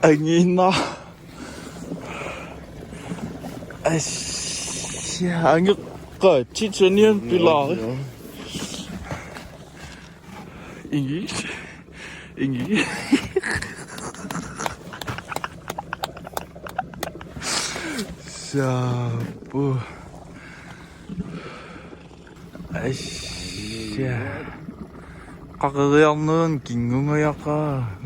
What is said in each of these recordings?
Anh nhìn nó. 아이씨, 안경 거 지천이는 빌라. 인기, 인기. 자, 뭐, 아이씨, 가까이는 긴거 약간.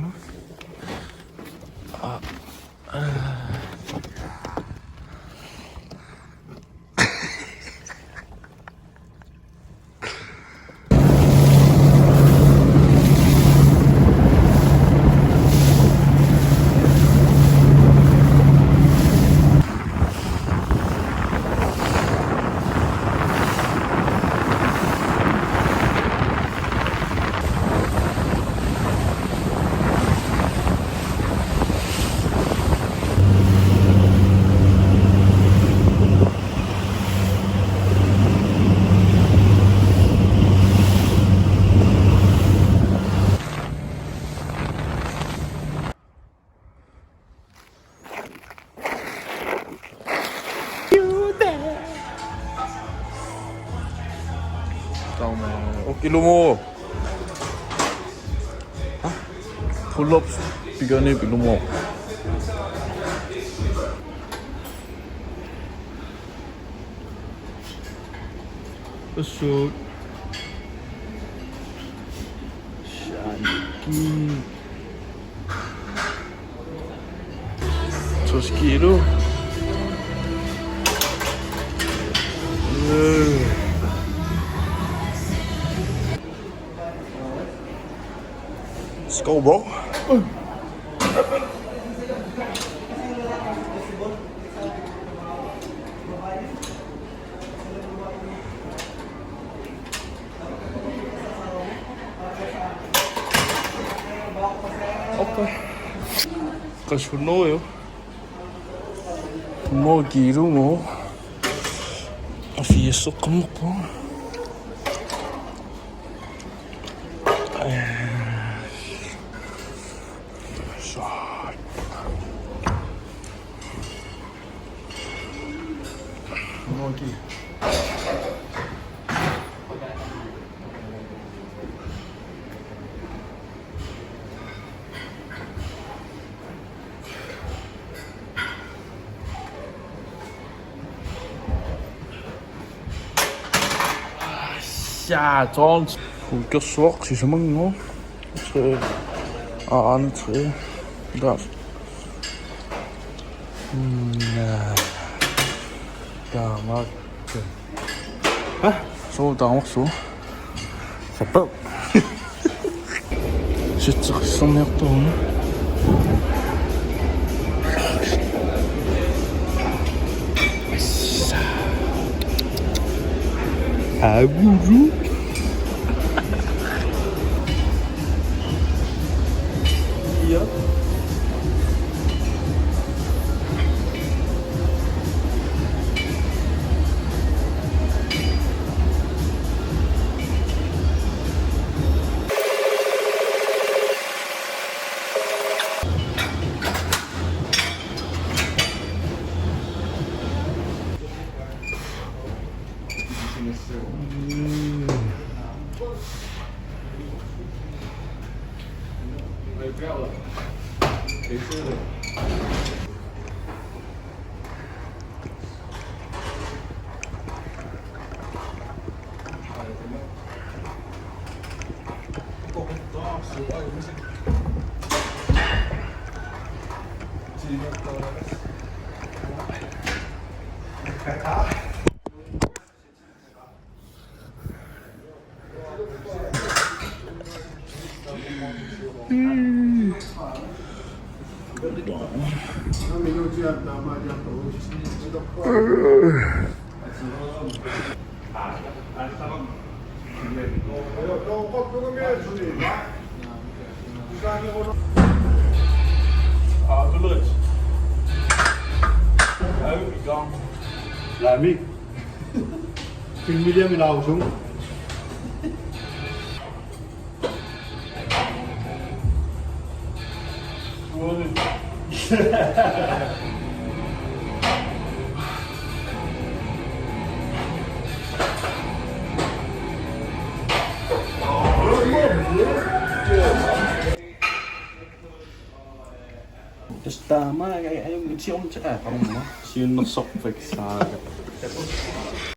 Tamam. Och ilumo. Pull-ups bigyan ni ilumo. Besok. Shanky. 2 kilo. Let's go, bro. Okay. Kasunod mo giro mo. Afieso kamu po. Monkey. 야, 전 웃겼어. 진짜 먹노? 안 돼. 나. 야, 막. số tao móc xuống sập bớp shit xong nhóc tôi buru iya Lại mi Kinh medium thì nào xuống Terus tama, ay yung siyong tsaka parang mo. Siyong nasok sa